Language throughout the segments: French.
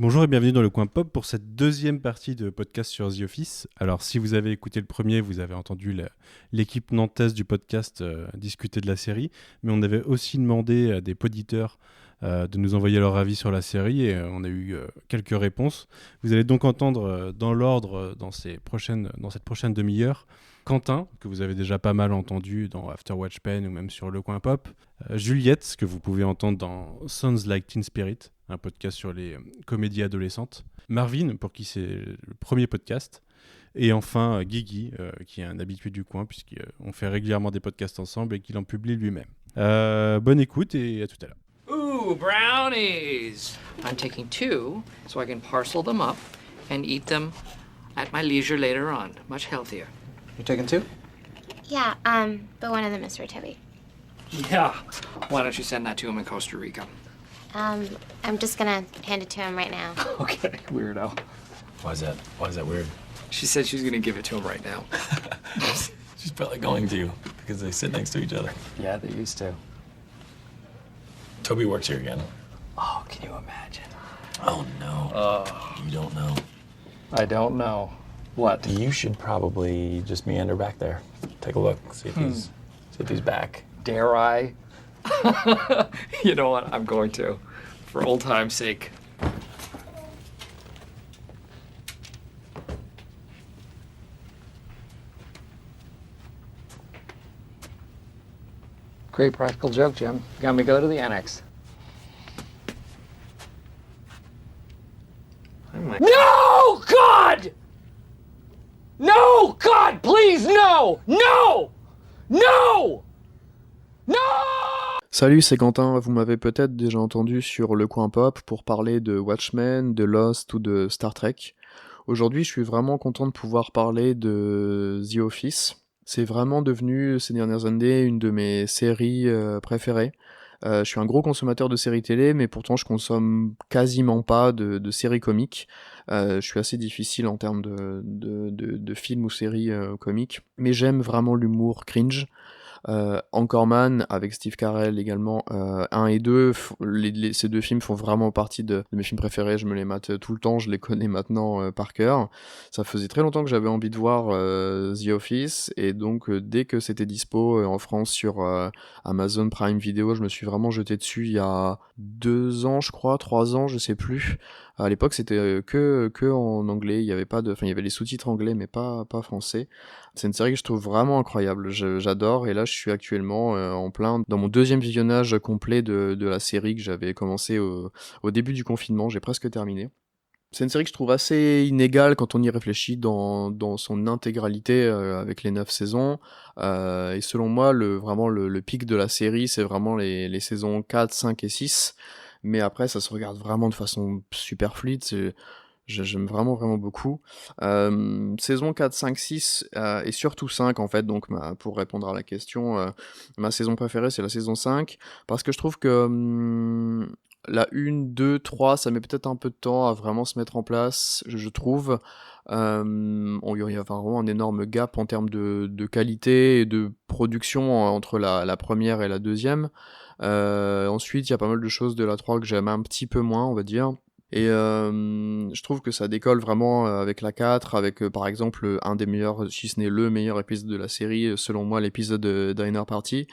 Bonjour et bienvenue dans le coin pop pour cette deuxième partie de podcast sur The Office. Alors si vous avez écouté le premier, vous avez entendu l'équipe nantaise du podcast discuter de la série, mais on avait aussi demandé à des poditeurs de nous envoyer leur avis sur la série et on a eu quelques réponses. Vous allez donc entendre dans l'ordre dans cette prochaine demi-heure Quentin, que vous avez déjà pas mal entendu dans After Watch Pen ou même sur Le Coin Pop, Juliette, que vous pouvez entendre dans Sounds Like Teen Spirit, un podcast sur les comédies adolescentes, Marvin, pour qui c'est le premier podcast, et enfin Guigui, qui est un habitué du coin, puisqu'on fait régulièrement des podcasts ensemble et qu'il en publie lui-même. Bonne écoute et à tout à l'heure. Ooh, brownies! I'm taking 2 so I can parcel them up and eat them at my leisure later on. Much healthier. You taking 2? Yeah, but one of them is for Toby. Yeah. Why don't you send that to him in Costa Rica? I'm just gonna hand it to him right now. Okay, weirdo. Why is that weird? She said she's gonna give it to him right now. She's probably going to, because they sit next to each other. Yeah, they used to. Toby works here again. Oh, can you imagine? Oh, no. You don't know. I don't know. What? You should probably just meander back there. Take a look, see if he's back. Dare I? You know what? I'm going to. For old time's sake. Great practical joke, Jim. Got me go to the annex. No, God! No, God, please, no! No! No! No! Salut, c'est Quentin. Vous m'avez peut-être déjà entendu sur Le Coin Pop pour parler de Watchmen, de Lost ou de Star Trek. Aujourd'hui, je suis vraiment content de pouvoir parler de The Office. C'est vraiment devenu, ces dernières années, une de mes séries préférées. Je suis un gros consommateur de séries télé, mais pourtant je consomme quasiment pas de séries comiques. Je suis assez difficile en termes de films ou séries comiques, mais j'aime vraiment l'humour cringe. Anchorman avec Steve Carell également, 1 et 2, ces deux films font vraiment partie de mes films préférés, je me les mate tout le temps, je les connais maintenant par cœur. Ça faisait très longtemps que j'avais envie de voir The Office, et donc dès que c'était dispo en France sur Amazon Prime Video, je me suis vraiment jeté dessus il y a 2 ans je crois, 3 ans, je sais plus. À l'époque c'était que en anglais, il y avait les sous-titres anglais mais pas français. C'est une série que je trouve vraiment incroyable, j'adore, et là je suis actuellement en plein dans mon deuxième visionnage complet de la série que j'avais commencé au début du confinement, j'ai presque terminé. C'est une série que je trouve assez inégale quand on y réfléchit dans son intégralité avec les 9 saisons, et selon moi le pic de la série c'est vraiment les saisons 4, 5 et 6, mais après ça se regarde vraiment de façon super fluide, j'aime vraiment beaucoup. Saison 4, 5, 6 et surtout 5 en fait, donc pour répondre à la question, ma saison préférée c'est la saison 5, parce que je trouve que la 1, 2, 3, ça met peut-être un peu de temps à vraiment se mettre en place, je trouve. Il y a vraiment un énorme gap en termes de qualité et de production entre la première et la deuxième. Ensuite, il y a pas mal de choses de la 3 que j'aime un petit peu moins, on va dire. Et je trouve que ça décolle vraiment avec la 4, avec par exemple un des meilleurs, si ce n'est le meilleur épisode de la série, selon moi l'épisode de Dinner Party.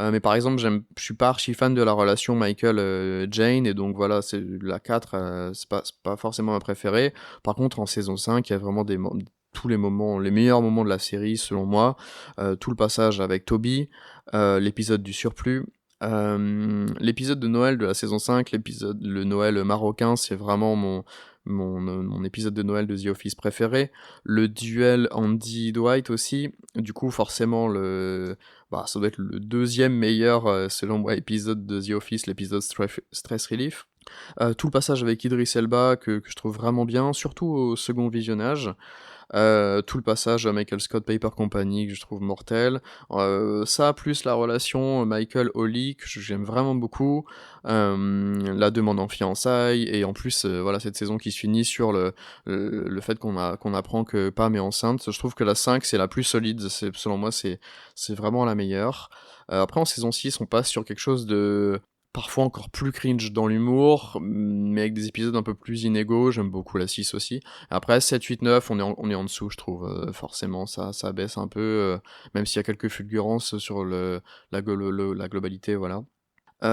Mais par exemple, je suis pas archi fan de la relation Michael-Jane, et donc voilà, c'est la 4, c'est pas forcément ma préférée. Par contre, en saison 5, il y a vraiment tous les moments, les meilleurs moments de la série selon moi. Tout le passage avec Toby, l'épisode du surplus, l'épisode de Noël de la saison 5, le Noël marocain, c'est vraiment mon épisode de Noël de The Office préféré. Le duel Andy-Dwight aussi, du coup forcément ça doit être le deuxième meilleur selon moi épisode de The Office, l'épisode Stress Relief. Tout le passage avec Idris Elba que je trouve vraiment bien, surtout au second visionnage. Tout le passage à Michael Scott Paper Company que je trouve mortel, ça plus la relation Michael-Holly que j'aime vraiment beaucoup, la demande en fiançailles, et en plus voilà, cette saison qui se finit sur le fait qu'on apprend que Pam est enceinte. Je trouve que la 5 c'est la plus solide, selon moi c'est vraiment la meilleure. Après en saison 6 on passe sur quelque chose de parfois encore plus cringe dans l'humour, mais avec des épisodes un peu plus inégaux. J'aime beaucoup la 6 aussi. Après 7, 8, 9, on est en dessous, je trouve. Forcément, ça baisse un peu, même s'il y a quelques fulgurances sur la globalité, voilà.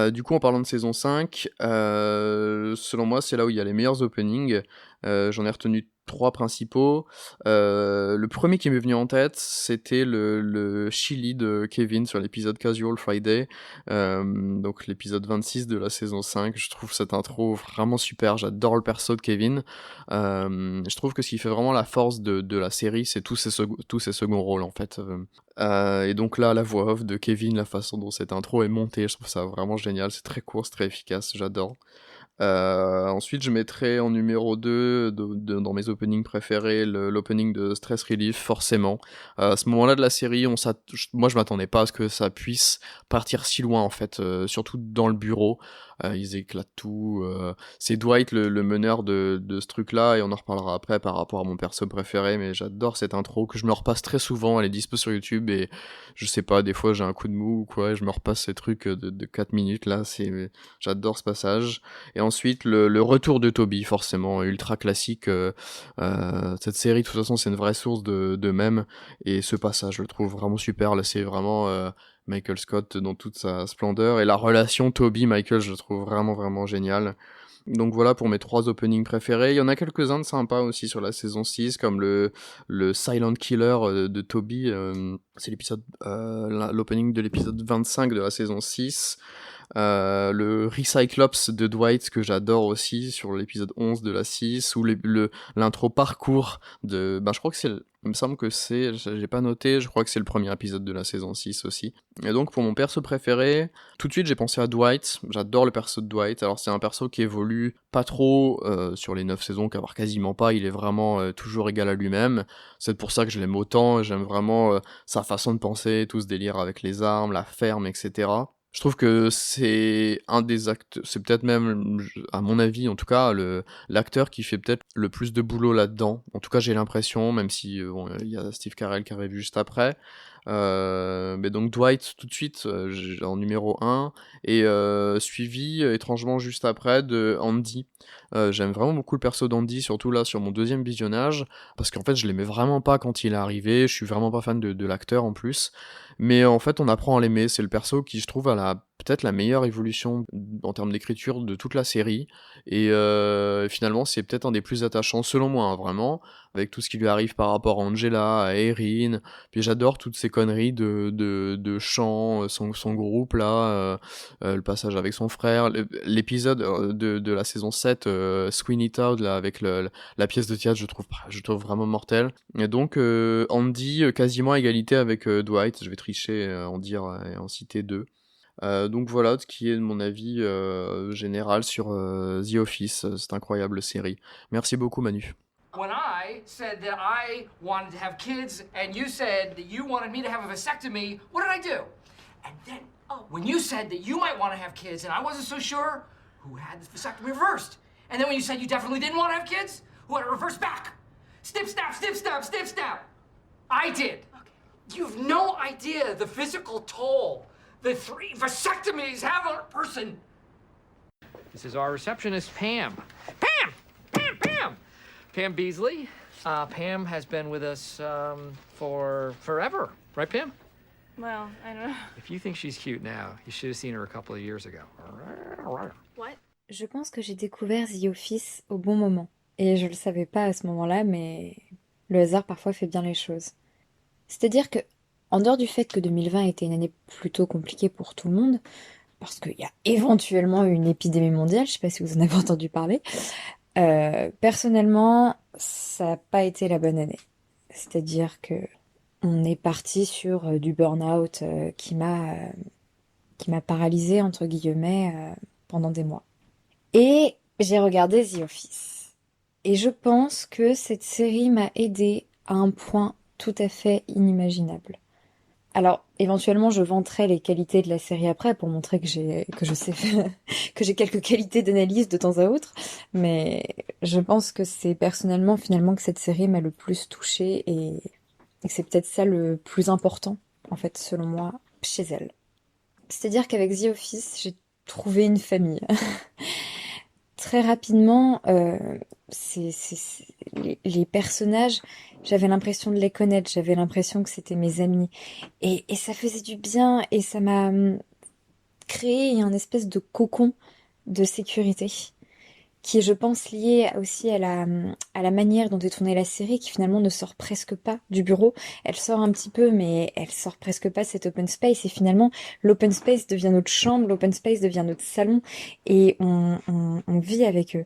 Du coup, en parlant de saison 5, selon moi, c'est là où il y a les meilleurs openings. J'en ai retenu 3 principaux. Le premier qui m'est venu en tête, c'était le Chili de Kevin sur l'épisode Casual Friday, donc l'épisode 26 de la saison 5. Je trouve cette intro vraiment super, j'adore le perso de Kevin. Je trouve que ce qui fait vraiment la force de la série, c'est tous ces seconds rôles, en fait. Et donc là, la voix off de Kevin, la façon dont cette intro est montée, je trouve ça vraiment génial, c'est très court, c'est très efficace, j'adore. Ensuite, je mettrai en numéro 2 dans mes openings préférés l'opening de Stress Relief, forcément. À ce moment-là de la série, moi je m'attendais pas à ce que ça puisse partir si loin, en fait, surtout dans le bureau. Ils éclatent tout. C'est Dwight le meneur de ce truc-là, et on en reparlera après par rapport à mon perso préféré, mais j'adore cette intro que je me repasse très souvent. Elle est dispo sur YouTube, et je sais pas, des fois j'ai un coup de mou ou quoi, et je me repasse ces trucs de 4 minutes là. J'adore ce passage. Et ensuite, le retour de Toby, forcément, ultra classique. Cette série, de toute façon, c'est une vraie source de mèmes. Et ce passage, je le trouve vraiment super. Là, c'est vraiment Michael Scott dans toute sa splendeur. Et la relation Toby-Michael, je le trouve vraiment, vraiment géniale. Donc voilà pour mes 3 openings préférés. Il y en a quelques-uns de sympas aussi sur la saison 6, comme le Silent Killer de Toby. C'est l'opening de l'épisode 25 de la saison 6. Le Recyclops de Dwight que j'adore aussi sur l'épisode 11 de la 6, ou l'intro parcours de, je crois que il me semble que j'ai pas noté, je crois que c'est le premier épisode de la saison 6 aussi. Et donc pour mon perso préféré, tout de suite j'ai pensé à Dwight. J'adore le perso de Dwight. Alors c'est un perso qui évolue pas trop sur les 9 saisons, voire quasiment pas. Il est vraiment toujours égal à lui-même. C'est pour ça que je l'aime autant. J'aime vraiment sa façon de penser, tout ce délire avec les armes, la ferme, etc. Je trouve que c'est un des acteurs, c'est peut-être même, à mon avis en tout cas, l'acteur qui fait peut-être le plus de boulot là-dedans. En tout cas, j'ai l'impression, même si il y a Steve Carell qui arrive juste après. Mais donc Dwight tout de suite en numéro 1, et suivi étrangement juste après de Andy. J'aime vraiment beaucoup le perso d'Andy, surtout là sur mon deuxième visionnage, parce qu'en fait je l'aimais vraiment pas quand il est arrivé. Je suis vraiment pas fan de l'acteur en plus, mais en fait on apprend à l'aimer. C'est le perso qui, je trouve, a peut-être la meilleure évolution en termes d'écriture de toute la série, et finalement c'est peut-être un des plus attachants selon moi, hein, vraiment, avec tout ce qui lui arrive par rapport à Angela, à Erin. Puis j'adore toutes ces conneries de chant, son groupe là, le passage avec son frère, l'épisode de la saison 7, Sweeney Todd là, avec la pièce de théâtre, je trouve vraiment mortel. Et donc Andy quasiment à égalité avec Dwight. Je vais tricher, en dire et en citer 2. Donc voilà ce qui est de mon avis général sur The Office, cette incroyable série. Merci beaucoup Manu. When I said that I wanted to have kids and you said that you wanted me to have a vasectomy, what did I do? And then, when you said that you might want to have kids and I wasn't so sure, who had the vasectomy reversed? And then when you said you definitely didn't want to have kids, who had it reversed back? Snip, snap, snip, snap, snip, snap. I did. Okay. You have no idea the physical toll the 3 vasectomies have on a person. This is our receptionist, Pam. Pam! Pam! Pam! Pam Beasley. Pam has been with us for forever. Right, Pam? Well, I don't know. If you think she's cute now, you should have seen her a couple of years ago. What? Je pense que j'ai découvert The Office au bon moment. Et je le savais pas à ce moment-là, mais le hasard parfois fait bien les choses. C'est-à-dire que, en dehors du fait que 2020 était une année plutôt compliquée pour tout le monde, parce qu'il y a éventuellement eu une épidémie mondiale, je sais pas si vous en avez entendu parler, personnellement, ça n'a pas été la bonne année. C'est-à-dire que on est parti sur du burn-out qui m'a paralysée, entre guillemets, pendant des mois. Et j'ai regardé The Office. Et je pense que cette série m'a aidée à un point tout à fait inimaginable. Alors, éventuellement, je vanterai les qualités de la série après pour montrer que je sais que j'ai quelques qualités d'analyse de temps à autre, mais je pense que c'est personnellement, finalement, que cette série m'a le plus touchée, et c'est peut-être ça le plus important, en fait, selon moi, chez elle. C'est-à-dire qu'avec The Office, j'ai trouver une famille. Très rapidement, les personnages, j'avais l'impression de les connaître, j'avais l'impression que c'était mes amis. Et ça faisait du bien et ça m'a créé un espèce de cocon de sécurité qui est, je pense, lié aussi à la manière dont est tournée la série, qui finalement ne sort presque pas du bureau. Elle sort un petit peu, mais elle sort presque pas de cet open space. Et finalement, l'open space devient notre chambre, l'open space devient notre salon, et on vit avec eux.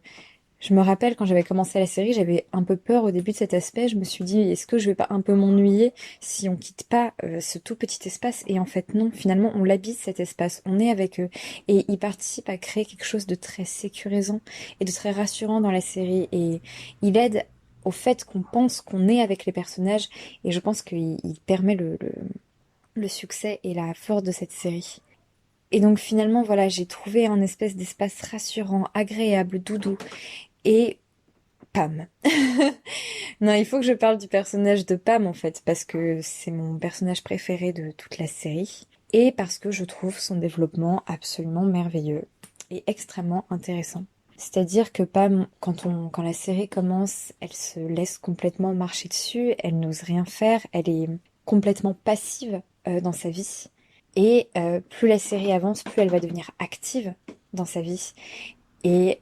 Je me rappelle quand j'avais commencé la série, j'avais un peu peur au début de cet aspect. Je me suis dit, est-ce que je vais pas un peu m'ennuyer si on quitte pas ce tout petit espace? Et en fait, non. Finalement, on l'habite cet espace. On est avec eux. Et ils participent à créer quelque chose de très sécurisant et de très rassurant dans la série. Et il aide au fait qu'on pense qu'on est avec les personnages. Et je pense qu'il permet le succès et la force de cette série. Et donc finalement, voilà, j'ai trouvé un espèce d'espace rassurant, agréable, doudou. Et Pam. Non, il faut que je parle du personnage de Pam en fait, parce que c'est mon personnage préféré de toute la série. Et parce que je trouve son développement absolument merveilleux et extrêmement intéressant. C'est-à-dire que Pam, quand la série commence, elle se laisse complètement marcher dessus, elle n'ose rien faire, elle est complètement passive dans sa vie. Et plus la série avance, plus elle va devenir active dans sa vie. Et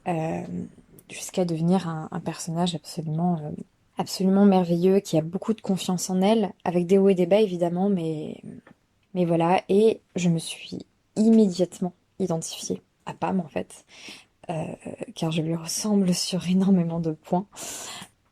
jusqu'à devenir un personnage absolument merveilleux, qui a beaucoup de confiance en elle, avec des hauts et des bas évidemment, mais voilà. Et je me suis immédiatement identifiée à Pam en fait, car je lui ressemble sur énormément de points.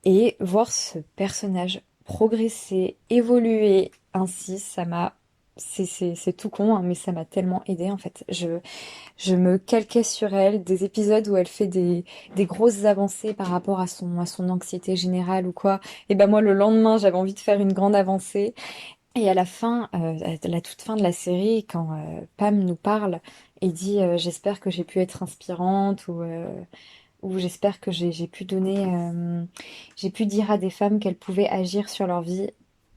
Et voir ce personnage progresser, évoluer ainsi, ça m'a... C'est tout con, hein, mais ça m'a tellement aidée en fait. Je me calquais sur elle, des épisodes où elle fait des grosses avancées par rapport à son anxiété générale ou quoi. Et ben moi le lendemain j'avais envie de faire une grande avancée. Et à la fin, à la toute fin de la série, quand Pam nous parle et dit j'espère que j'ai pu être inspirante ou j'espère que j'ai pu donner, j'ai pu dire à des femmes qu'elles pouvaient agir sur leur vie.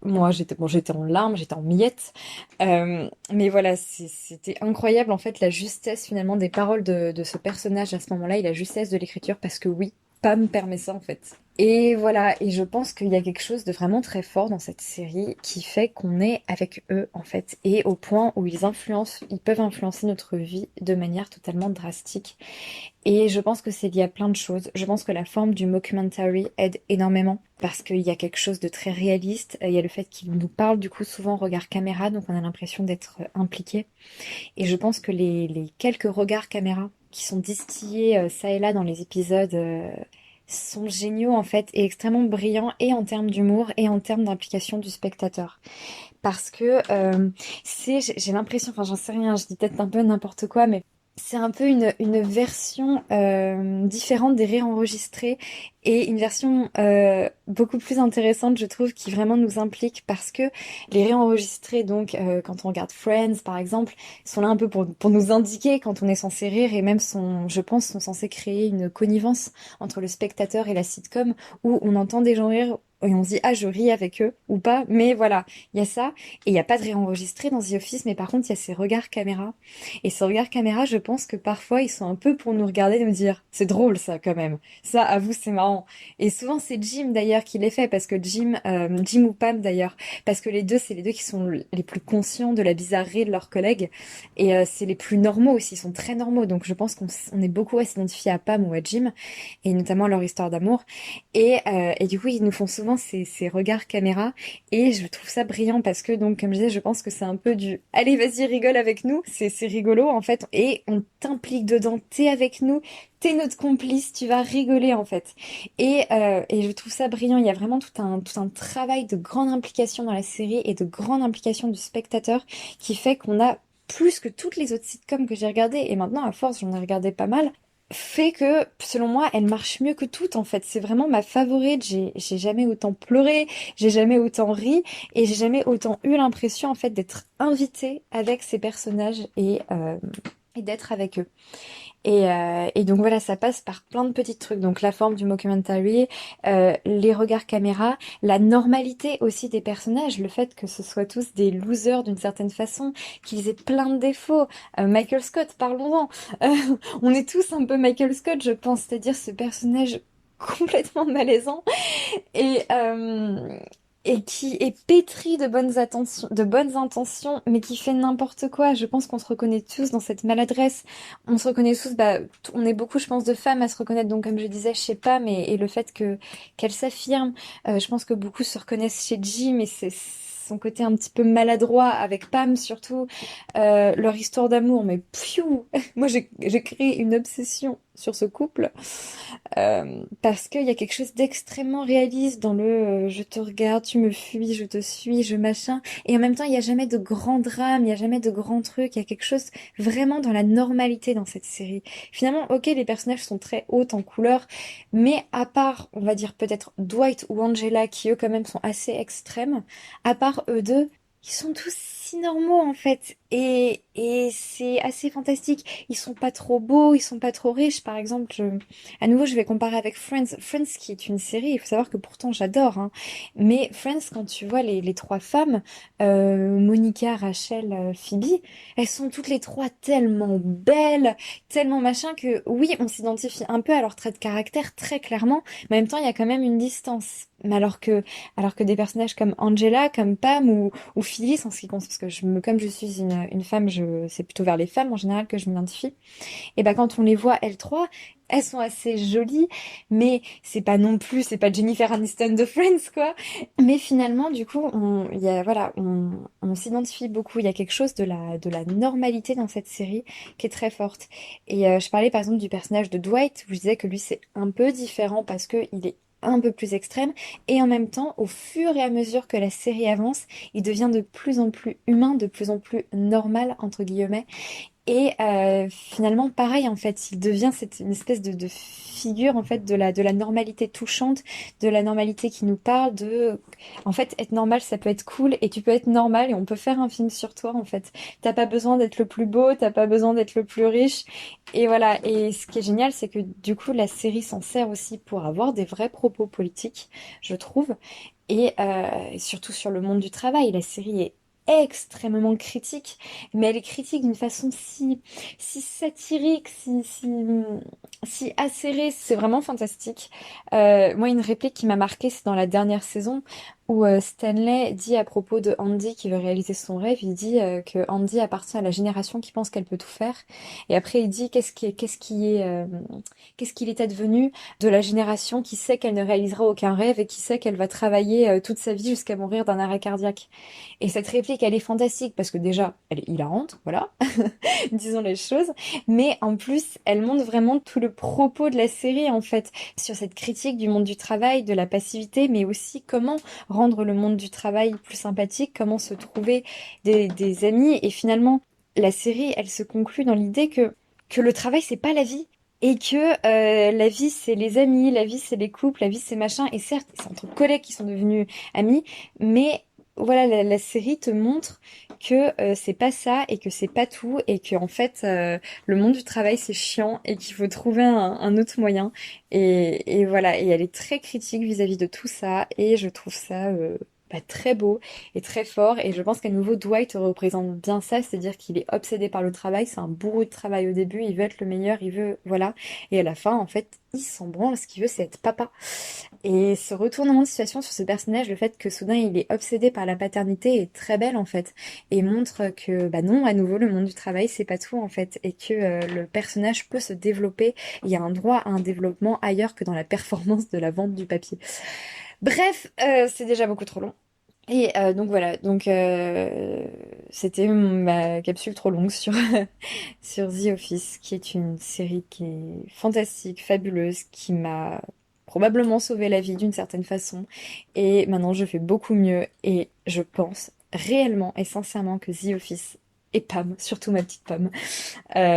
Moi, j'étais en larmes, j'étais en miettes. Mais voilà, c'était incroyable, en fait, la justesse, finalement, des paroles de ce personnage à ce moment-là et la justesse de l'écriture, parce que oui, Pam permet ça, en fait. Et voilà, et je pense qu'il y a quelque chose de vraiment très fort dans cette série qui fait qu'on est avec eux, en fait, et au point où ils peuvent influencer notre vie de manière totalement drastique. Et je pense que c'est lié à plein de choses. Je pense que la forme du mockumentary aide énormément parce qu'il y a quelque chose de très réaliste. Il y a le fait qu'il nous parle du coup souvent regard caméra, donc on a l'impression d'être impliqué. Et je pense que les quelques regards caméra qui sont distillés ça et là dans les épisodes sont géniaux en fait et extrêmement brillants et en termes d'humour et en termes d'implication du spectateur. Parce que j'ai l'impression, enfin j'en sais rien, je dis peut-être un peu n'importe quoi, mais c'est un peu une version différente des rires enregistrés et une version beaucoup plus intéressante, je trouve, qui vraiment nous implique parce que les rires enregistrés, donc quand on regarde Friends par exemple, sont là un peu pour nous indiquer quand on est censé rire et même je pense, sont censés créer une connivence entre le spectateur et la sitcom où on entend des gens rire et on se dit ah je ris avec eux ou pas, mais voilà, il y a ça et il n'y a pas de rire enregistré dans The Office, mais par contre il y a ces regards caméra et ces regards caméra, je pense que parfois ils sont un peu pour nous regarder et nous dire c'est drôle ça quand même, ça à vous c'est marrant. Et souvent c'est Jim d'ailleurs qui les fait parce que Jim ou Pam d'ailleurs, parce que c'est les deux qui sont les plus conscients de la bizarrerie de leurs collègues et c'est les plus normaux aussi, ils sont très normaux, donc je pense qu'on est beaucoup à s'identifier à Pam ou à Jim et notamment à leur histoire d'amour et du coup ils nous font souvent ces regards caméra et je trouve ça brillant parce que donc comme je disais je pense que c'est un peu du allez vas-y rigole avec nous, c'est rigolo en fait et on t'implique dedans, t'es avec nous, t'es notre complice, tu vas rigoler en fait et je trouve ça brillant. Il y a vraiment tout un travail de grande implication dans la série et de grande implication du spectateur qui fait qu'on a plus que toutes les autres sitcoms que j'ai regardées et maintenant à force j'en ai regardé pas mal, fait que, selon moi, elle marche mieux que toutes, en fait. C'est vraiment ma favorite. J'ai jamais autant pleuré, j'ai jamais autant ri, et j'ai jamais autant eu l'impression, en fait, d'être invitée avec ces personnages. Et et d'être avec eux. Et donc voilà, ça passe par plein de petits trucs. Donc la forme du mockumentary, les regards caméra, la normalité aussi des personnages, le fait que ce soit tous des losers d'une certaine façon, qu'ils aient plein de défauts. Michael Scott, parlons-en. On est tous un peu Michael Scott, je pense, c'est-à-dire ce personnage complètement malaisant et et qui est pétri de bonnes intentions, mais qui fait n'importe quoi. Je pense qu'on se reconnaît tous dans cette maladresse. On se reconnaît tous, on est beaucoup, je pense, de femmes à se reconnaître. Donc, comme je disais, je sais pas, et le fait qu'elle s'affirme, je pense que beaucoup se reconnaissent chez Jim, et c'est son côté un petit peu maladroit avec Pam surtout, leur histoire d'amour, mais pfiou, moi j'ai créé une obsession sur ce couple parce qu'il y a quelque chose d'extrêmement réaliste dans je te regarde, tu me fuis, je te suis, je machin, et en même temps il n'y a jamais de grand drame, il n'y a jamais de grand truc, il y a quelque chose vraiment dans la normalité dans cette série. Finalement, ok, les personnages sont très hauts en couleur, mais à part, on va dire peut-être Dwight ou Angela, qui eux quand même sont assez extrêmes, à part eux deux, ils sont tous si normaux en fait, et c'est assez fantastique. Ils sont pas trop beaux, ils sont pas trop riches. Par exemple, à nouveau, je vais comparer avec Friends. Friends, qui est une série, il faut savoir que pourtant j'adore, hein. Mais Friends, quand tu vois les trois femmes, Monica, Rachel, Phoebe, elles sont toutes les trois tellement belles, tellement machin que oui, on s'identifie un peu à leur trait de caractère très clairement, mais en même temps, il y a quand même une distance. Mais alors que des personnages comme Angela, comme Pam ou Phyllis, en ce qui concerne, parce que comme je suis une femme, c'est plutôt vers les femmes en général que je m'identifie. Et ben quand on les voit, elles trois, elles sont assez jolies, mais c'est pas Jennifer Aniston de Friends, quoi. Mais finalement, du coup, on s'identifie beaucoup. Il y a quelque chose de la normalité dans cette série qui est très forte. Et je parlais par exemple du personnage de Dwight, où je disais que lui c'est un peu différent parce que il est un peu plus extrême, et en même temps, au fur et à mesure que la série avance, il devient de plus en plus humain, de plus en plus normal, entre guillemets. Et finalement, pareil, en fait, il devient une espèce de figure, en fait, de la normalité touchante, de la normalité qui nous parle en fait, être normal, ça peut être cool, et tu peux être normal, et on peut faire un film sur toi, en fait. T'as pas besoin d'être le plus beau, t'as pas besoin d'être le plus riche, et voilà. Et ce qui est génial, c'est que, du coup, la série s'en sert aussi pour avoir des vrais propos politiques, je trouve, et surtout sur le monde du travail. La série est extrêmement critique, mais elle est critique d'une façon si satirique, si acérée, c'est vraiment fantastique. Moi, une réplique qui m'a marquée, c'est dans la dernière saison où Stanley dit à propos de Andy qui veut réaliser son rêve, il dit que Andy appartient à la génération qui pense qu'elle peut tout faire, et après il dit qu'est-ce qu'il est advenu de la génération qui sait qu'elle ne réalisera aucun rêve et qui sait qu'elle va travailler toute sa vie jusqu'à mourir d'un arrêt cardiaque. Et cette réplique, elle est fantastique parce que déjà, elle est hilarante, voilà, disons les choses, mais en plus, elle montre vraiment tout le propos de la série, en fait, sur cette critique du monde du travail, de la passivité, mais aussi comment rendre le monde du travail plus sympathique, comment se trouver des amis, et finalement, la série, elle se conclut dans l'idée que le travail, c'est pas la vie. Et que la vie, c'est les amis, la vie, c'est les couples, la vie, c'est machin. Et certes, c'est entre collègues qui sont devenus amis, mais voilà, la série te montre que c'est pas ça et que c'est pas tout et que en fait le monde du travail c'est chiant et qu'il faut trouver un autre moyen, et voilà, et elle est très critique vis-à-vis de tout ça, et je trouve ça très beau et très fort, et je pense qu'à nouveau Dwight représente bien ça, c'est-à-dire qu'il est obsédé par le travail, c'est un bourreau de travail au début, il veut être le meilleur, il veut, voilà, et à la fin en fait il s'en branle, ce qu'il veut c'est être papa. Et ce retournement de situation sur ce personnage, le fait que soudain il est obsédé par la paternité, est très belle en fait, et montre que non, à nouveau le monde du travail c'est pas tout en fait, et que le personnage peut se développer, il y a un droit à un développement ailleurs que dans la performance de la vente du papier. Bref, c'est déjà beaucoup trop long. Et donc voilà, c'était ma capsule trop longue sur sur The Office, qui est une série qui est fantastique, fabuleuse, qui m'a probablement sauvé la vie d'une certaine façon. Et maintenant, je fais beaucoup mieux, et je pense réellement et sincèrement que The Office et Pam, surtout ma petite Pam,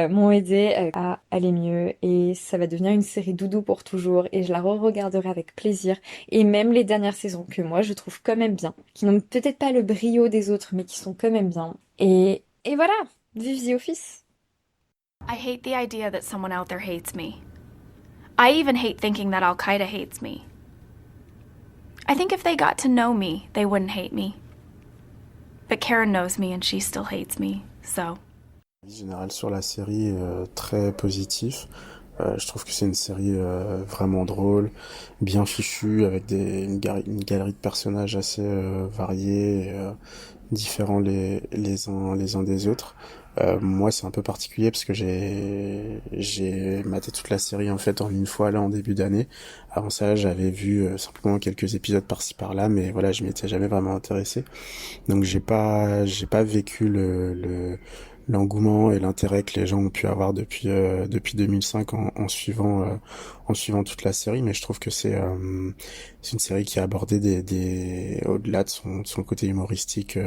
m'ont aidé à aller mieux, et ça va devenir une série doudou pour toujours, et je la re-regarderai avec plaisir, et même les dernières saisons que moi je trouve quand même bien, qui n'ont peut-être pas le brio des autres mais qui sont quand même bien, et voilà, vive The Office. I hate the idea that someone out there hates me. I even hate thinking that Al-Qaeda hates me. I think if they got to know me, they wouldn't hate me. But Karen knows me and she still hates me, so... L'avis général sur la série est très positif. Je trouve que c'est une série vraiment drôle, bien fichue, avec une galerie de personnages assez variés, différents les uns des autres. Moi, c'est un peu particulier parce que j'ai maté toute la série en fait en une fois là en début d'année. Avant ça, j'avais vu simplement quelques épisodes par-ci par-là, mais voilà, je m'étais jamais vraiment intéressé. Donc j'ai pas vécu l'engouement et l'intérêt que les gens ont pu avoir depuis 2005 en suivant toute la série, mais je trouve que c'est une série qui a abordé des au-delà de son côté humoristique,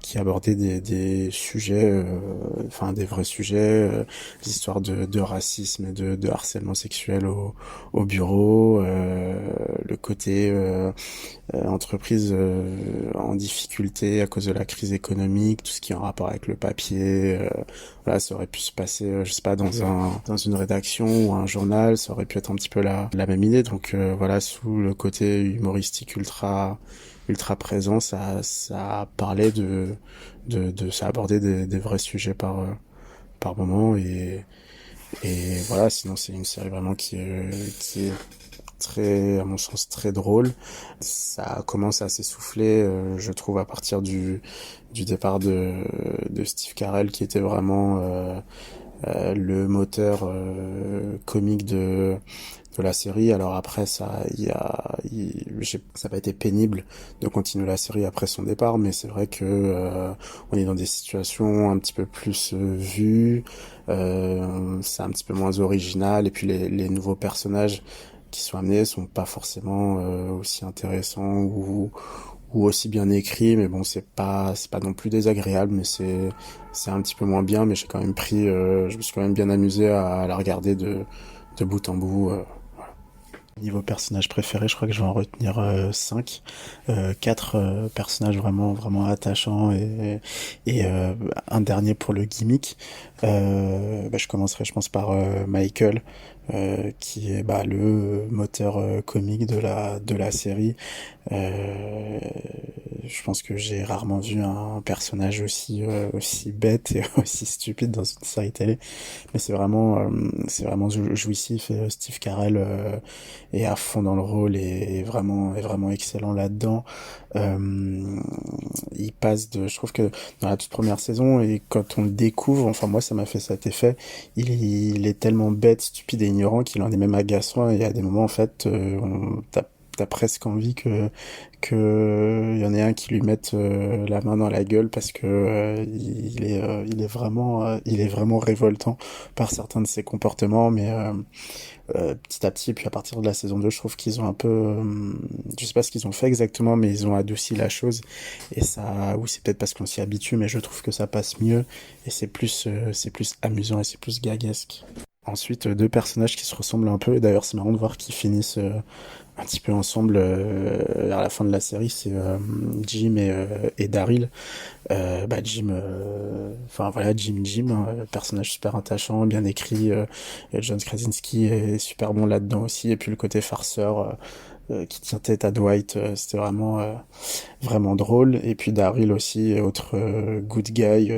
qui a abordé des sujets, enfin des vrais sujets, des histoires de racisme et de harcèlement sexuel au bureau, le côté entreprise en difficulté à cause de la crise économique, tout ce qui est en rapport avec le papier, voilà, ça aurait pu se passer, je sais pas, dans une rédaction ou un journal, ça aurait pu être un petit peu la même idée. Donc voilà, sous le côté humoristique ultra présent, ça parlait ça abordait des vrais sujets par moment et voilà. Sinon, c'est une série vraiment qui est très, à mon sens, très drôle. Ça commence à s'essouffler, je trouve, à partir du départ de Steve Carell, qui était vraiment le moteur comique de la série. Alors après, ça n'a pas été pénible de continuer la série après son départ, mais c'est vrai que on est dans des situations un petit peu plus vues, c'est un petit peu moins original, et puis les nouveaux personnages qui sont amenés sont pas forcément aussi intéressants ou aussi bien écrits, mais bon, c'est pas non plus désagréable, mais c'est un petit peu moins bien, mais j'ai quand même je me suis quand même bien amusé à la regarder de bout en bout. Voilà. Niveau personnage préféré, je crois que je vais en retenir 5. 4 personnages vraiment attachants et un dernier pour le gimmick. Je commencerai, je pense, par Michael, qui est le moteur comique de la série. Je pense que j'ai rarement vu un personnage aussi bête et aussi stupide dans une série télé, mais c'est vraiment jouissif, et Steve Carell est à fond dans le rôle et est vraiment excellent là-dedans. Il passe je trouve que dans la toute première saison, et quand on le découvre, enfin moi ça m'a fait cet effet, il est tellement bête, stupide et ignorant qu'il en est même agaçant, et à des moments en fait t'as presque envie que y en ait un qui lui mette la main dans la gueule, parce que il est vraiment révoltant par certains de ses comportements, mais petit à petit, puis à partir de la saison 2, je trouve qu'ils ont un peu, je sais pas ce qu'ils ont fait exactement, mais ils ont adouci la chose, et ça, oui, c'est peut-être parce qu'on s'y habitue, mais je trouve que ça passe mieux, et c'est plus amusant, et c'est plus gaguesque. Ensuite, 2 personnages qui se ressemblent un peu, et d'ailleurs c'est marrant de voir qu'ils finissent un petit peu ensemble vers la fin de la série, c'est Jim et Daryl. Jim, Jim, personnage super attachant, bien écrit, et John Krasinski est super bon là-dedans aussi, et puis le côté farceur qui tient tête à Dwight, c'était vraiment drôle. Et puis Daryl aussi, autre good guy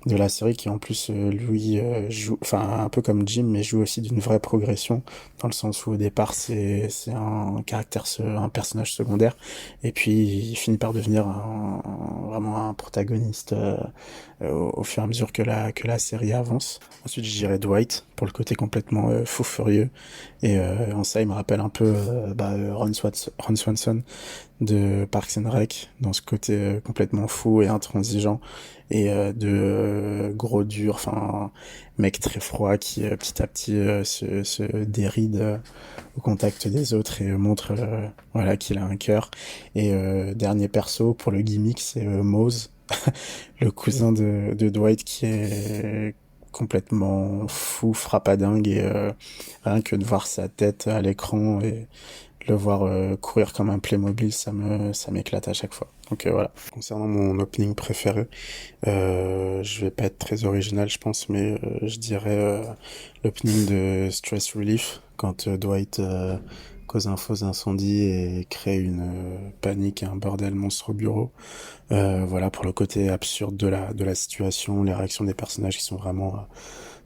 de la série, qui en plus lui joue, enfin un peu comme Jim, mais joue aussi d'une vraie progression, dans le sens où au départ c'est un personnage secondaire, et puis il finit par devenir vraiment un protagoniste au fur et à mesure que la série avance. Ensuite, je dirais Dwight, pour le côté complètement fou furieux, et en ça il me rappelle un peu Ron Swanson de Parks and Rec, dans ce côté complètement fou et intransigeant, et gros dur, enfin mec très froid qui petit à petit se déride au contact des autres, et montre qu'il a un cœur. Et dernier perso pour le gimmick, c'est Mose, le cousin de Dwight, qui est complètement fou, frappadingue, et rien que de voir sa tête à l'écran le voir courir comme un Playmobil, ça m'éclate à chaque fois. Donc voilà. Concernant mon opening préféré, je vais pas être très original, je pense, mais je dirais l'opening de Stress Relief, quand Dwight cause un faux incendie et crée une panique et un bordel monstre au bureau. Voilà, pour le côté absurde de la situation, les réactions des personnages qui sont vraiment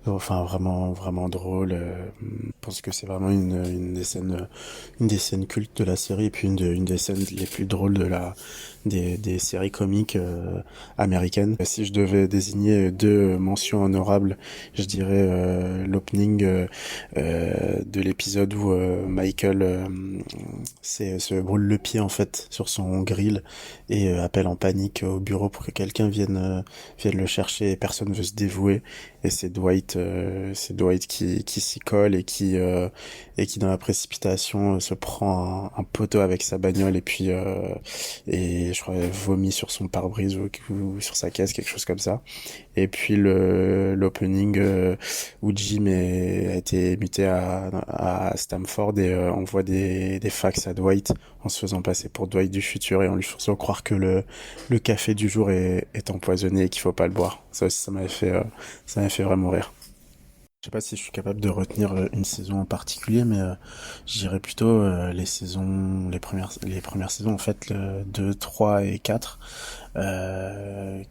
vraiment drôle. Je pense que c'est vraiment une des scènes cultes de la série, et puis une des scènes les plus drôles des séries comiques américaines. Si je devais désigner deux mentions honorables, je dirais l'opening de l'épisode où Michael se brûle le pied en fait sur son grill et appelle en panique au bureau pour que quelqu'un vienne le chercher, et personne veut se dévouer. Et c'est Dwight qui s'y colle et qui dans la précipitation se prend un poteau avec sa bagnole, et puis et je crois vomit sur son pare-brise ou sur sa caisse, quelque chose comme ça. Et puis l'opening où Jim a été muté à Stamford et envoie des fax à Dwight en se faisant passer pour Dwight du futur et en lui faisant croire que le café du jour est empoisonné et qu'il faut pas le boire. Ça aussi, ça m'avait fait vraiment rire. Je sais pas si je suis capable de retenir une saison en particulier, mais je dirais plutôt les premières saisons, en fait, 2, 3 et 4,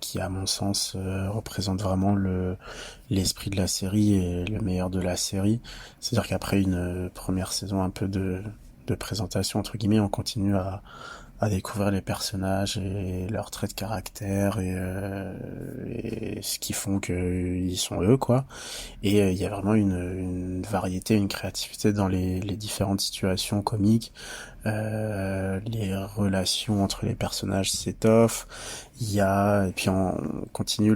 qui à mon sens représentent vraiment l'esprit de la série et le meilleur de la série. C'est-à-dire qu'après une première saison un peu de présentation entre guillemets, on continue à découvrir les personnages et leurs traits de caractère et ce qui font qu'ils sont eux, quoi. Et il y a vraiment une variété, une créativité dans les différentes situations comiques. Les relations entre les personnages s'étoffent. Et puis on continue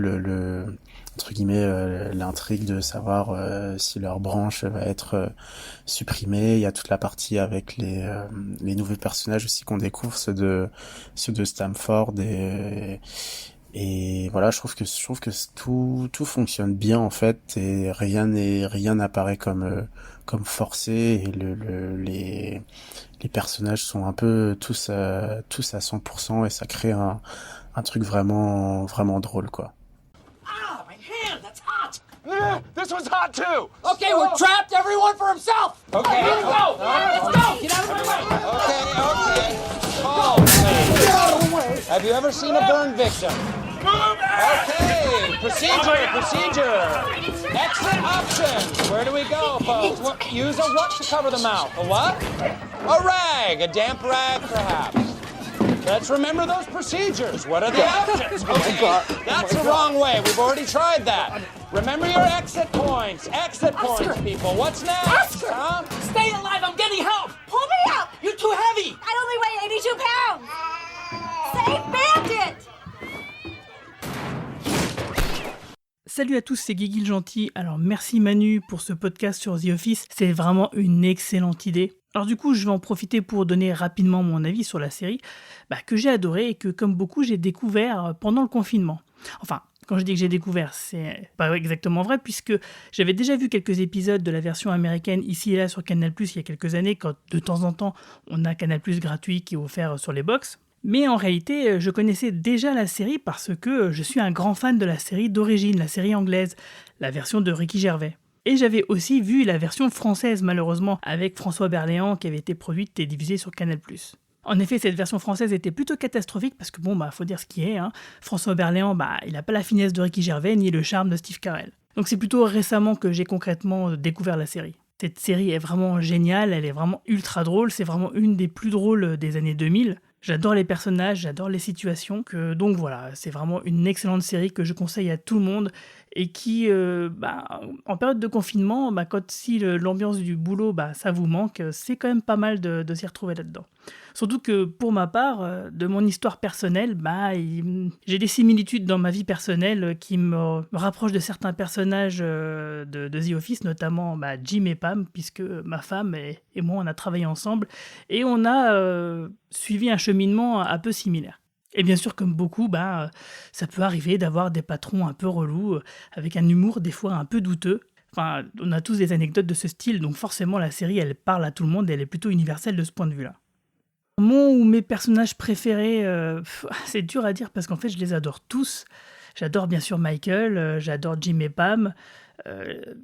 entre guillemets l'intrigue de savoir si leur branche va être supprimée. Il y a toute la partie avec les nouveaux personnages aussi qu'on découvre, ceux de Stamford, et voilà, je trouve que tout fonctionne bien en fait, et rien n'apparaît comme forcé, et les personnages sont un peu tous à 100%, et ça crée un truc vraiment vraiment drôle, quoi. Ah, my hand, that's hot! This one's hot too! Okay, we're trapped, everyone for himself! Okay, let's go! Let's go! Get out of my way! Okay. Calm, please. Get out of the way! Have you ever seen a burn victim? Okay, procedure. Exit options. Where do we go, folks? Use a what to cover the mouth? A what? A rag, a damp rag, perhaps. Let's remember those procedures. What are the options? Okay, that's the wrong way. We've already tried that. Remember your exit points. Exit points, people. What's next? Oscar! Huh? Stay alive, I'm getting help! Pull me up! You're too heavy! I only weigh 82 pounds! Save Bandit! Salut à tous, c'est Guigui le Gentil. Alors merci Manu pour ce podcast sur The Office, c'est vraiment une excellente idée. Alors du coup, je vais en profiter pour donner rapidement mon avis sur la série, que j'ai adoré et que comme beaucoup, j'ai découvert pendant le confinement. Enfin, quand je dis que j'ai découvert, c'est pas exactement vrai, puisque j'avais déjà vu quelques épisodes de la version américaine ici et là sur Canal+, il y a quelques années, quand de temps en temps, on a Canal+ gratuit qui est offert sur les box. Mais en réalité, je connaissais déjà la série parce que je suis un grand fan de la série d'origine, la série anglaise, la version de Ricky Gervais. Et j'avais aussi vu la version française, malheureusement, avec François Berléand, qui avait été produite et diffusée sur Canal+. En effet, cette version française était plutôt catastrophique parce que faut dire ce qui est, hein. François Berléand, il n'a pas la finesse de Ricky Gervais ni le charme de Steve Carell. Donc c'est plutôt récemment que j'ai concrètement découvert la série. Cette série est vraiment géniale, elle est vraiment ultra drôle, c'est vraiment une des plus drôles des années 2000. J'adore les personnages, j'adore les situations, donc voilà, c'est vraiment une excellente série que je conseille à tout le monde et qui, en période de confinement, si l'ambiance du boulot, ça vous manque, c'est quand même pas mal de s'y retrouver là-dedans. Surtout que pour ma part, de mon histoire personnelle, j'ai des similitudes dans ma vie personnelle qui me rapprochent de certains personnages de The Office, notamment Jim et Pam, puisque ma femme et moi, on a travaillé ensemble et on a suivi un cheminement un peu similaire. Et bien sûr, comme beaucoup, ça peut arriver d'avoir des patrons un peu relous, avec un humour des fois un peu douteux. Enfin, on a tous des anecdotes de ce style, donc forcément la série, elle parle à tout le monde et elle est plutôt universelle de ce point de vue-là. Mon ou mes personnages préférés, c'est dur à dire parce qu'en fait, je les adore tous. J'adore bien sûr Michael, j'adore Jim et Pam,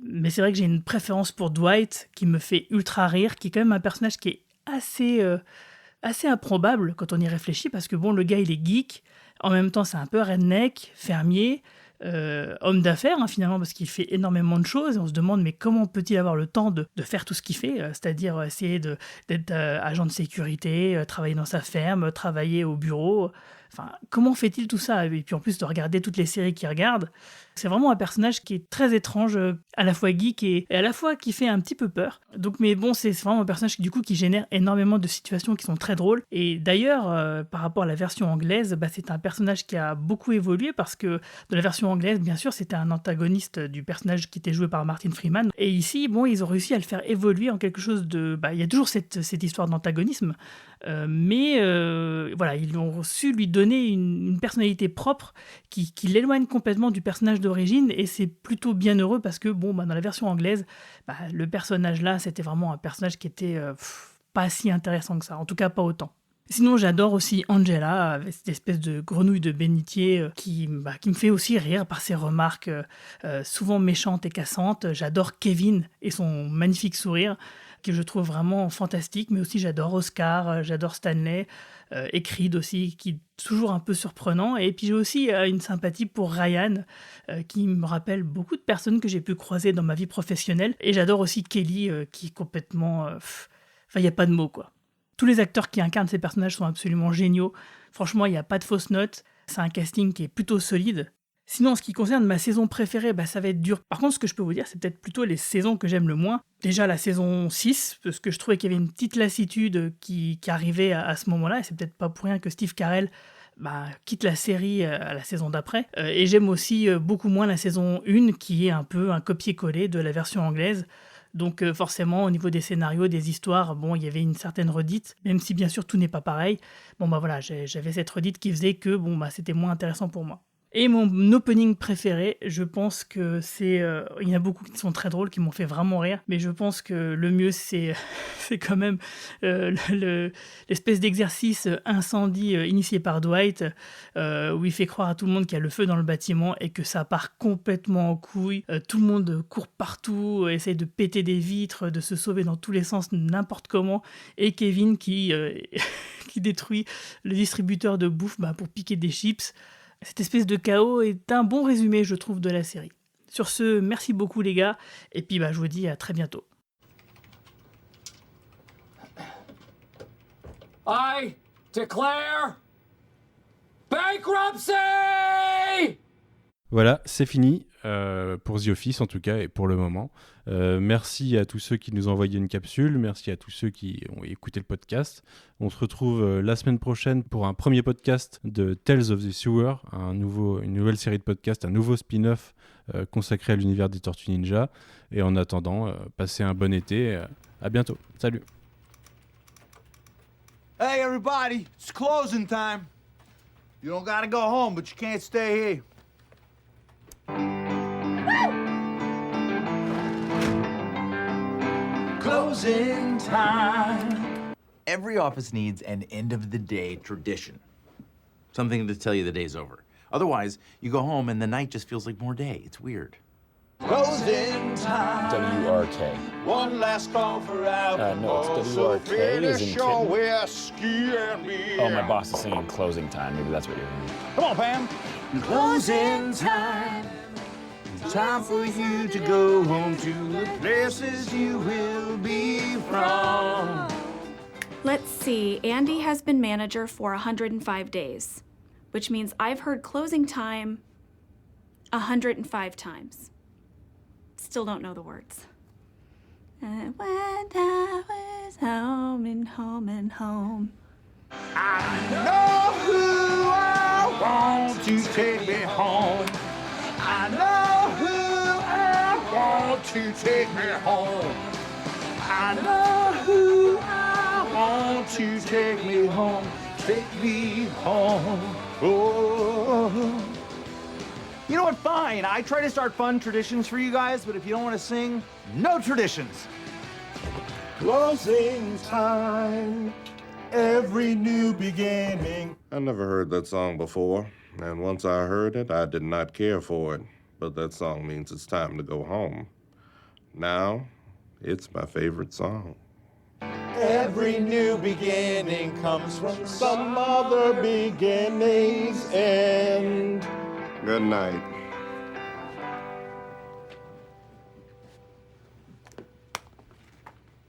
mais c'est vrai que j'ai une préférence pour Dwight qui me fait ultra rire, qui est quand même un personnage qui est assez improbable quand on y réfléchit parce que bon, le gars il est geek, en même temps c'est un peu redneck, fermier, homme d'affaires finalement parce qu'il fait énormément de choses et on se demande mais comment peut-il avoir le temps de faire tout ce qu'il fait, c'est-à-dire essayer d'être agent de sécurité, travailler dans sa ferme, travailler au bureau. Enfin, comment fait-il tout ça? Et puis en plus de regarder toutes les séries qu'il regarde, c'est vraiment un personnage qui est très étrange, à la fois geek et à la fois qui fait un petit peu peur. Donc, mais bon, c'est vraiment un personnage qui génère énormément de situations qui sont très drôles. Et d'ailleurs, par rapport à la version anglaise, c'est un personnage qui a beaucoup évolué parce que dans la version anglaise, bien sûr, c'était un antagoniste du personnage qui était joué par Martin Freeman. Et ici, bon, ils ont réussi à le faire évoluer en quelque chose de... il y a toujours cette histoire d'antagonisme, mais voilà, ils ont su lui donner une personnalité propre qui l'éloigne complètement du personnage d'origine et c'est plutôt bien heureux parce que bon, dans la version anglaise, le personnage là, c'était vraiment un personnage qui était pas si intéressant que ça, en tout cas pas autant. Sinon, j'adore aussi Angela, avec cette espèce de grenouille de bénitier qui me fait aussi rire par ses remarques souvent méchantes et cassantes. J'adore Kevin et son magnifique sourire, que je trouve vraiment fantastique, mais aussi j'adore Oscar, j'adore Stanley, et Creed aussi, qui est toujours un peu surprenant. Et puis j'ai aussi une sympathie pour Ryan, qui me rappelle beaucoup de personnes que j'ai pu croiser dans ma vie professionnelle. Et j'adore aussi Kelly, qui est complètement... il n'y a pas de mots, quoi. Tous les acteurs qui incarnent ces personnages sont absolument géniaux. Franchement, il n'y a pas de fausses notes. C'est un casting qui est plutôt solide. Sinon, en ce qui concerne ma saison préférée, ça va être dur. Par contre, ce que je peux vous dire, c'est peut-être plutôt les saisons que j'aime le moins. Déjà la saison 6, parce que je trouvais qu'il y avait une petite lassitude qui arrivait à ce moment-là, et c'est peut-être pas pour rien que Steve Carell quitte la série à la saison d'après. Et j'aime aussi beaucoup moins la saison 1, qui est un peu un copier-coller de la version anglaise. Donc forcément, au niveau des scénarios, des histoires, bon, il y avait une certaine redite, même si bien sûr tout n'est pas pareil. Bon voilà, j'avais cette redite qui faisait que c'était moins intéressant pour moi. Et mon opening préféré, je pense que c'est... il y en a beaucoup qui sont très drôles, qui m'ont fait vraiment rire, mais je pense que le mieux, c'est quand même l'espèce d'exercice incendie initié par Dwight, où il fait croire à tout le monde qu'il y a le feu dans le bâtiment et que ça part complètement en couille. Tout le monde court partout, essaye de péter des vitres, de se sauver dans tous les sens, n'importe comment. Et Kevin qui détruit le distributeur de bouffe pour piquer des chips. Cette espèce de chaos est un bon résumé, je trouve, de la série. Sur ce, merci beaucoup les gars, et puis je vous dis à très bientôt. I declare bankruptcy! Voilà, c'est fini pour The Office en tout cas et pour le moment. Merci à tous ceux qui nous ont envoyé une capsule, merci à tous ceux qui ont écouté le podcast. On se retrouve la semaine prochaine pour un premier podcast de Tales of the Sewer, une nouvelle série de podcasts, un nouveau spin-off consacré à l'univers des Tortues Ninja. Et en attendant, passez un bon été. À bientôt. Salut. Hey everybody, it's closing time. You don't gotta go home, but you can't stay here. Closing time. Every office needs an end-of-the-day tradition. Something to tell you the day's over. Otherwise, you go home and the night just feels like more day. It's weird. Closing time. WRK. One last call for alcohol. No, it's So WRK finish as in your kitten. whiskey and beer. Oh, my boss is singing closing time. Maybe that's what you're hearing. Come on, Pam. Closing time. Time for you to go home to the places you will be from. Let's see, Andy has been manager for 105 days, which means I've heard closing time 105 times. Still don't know the words. And when I was home and home and home. I know who I want to take me home. I know who I want to take me home. I know who I want to take me home. Take me home. Oh. You know what, fine. I try to start fun traditions for you guys, but if you don't want to sing, no traditions. Closing time, every new beginning. I never heard that song before, and once I heard it, I did not care for it. But that song means it's time to go home. Now, it's my favorite song. Every new beginning comes from some other beginning's end. Good night.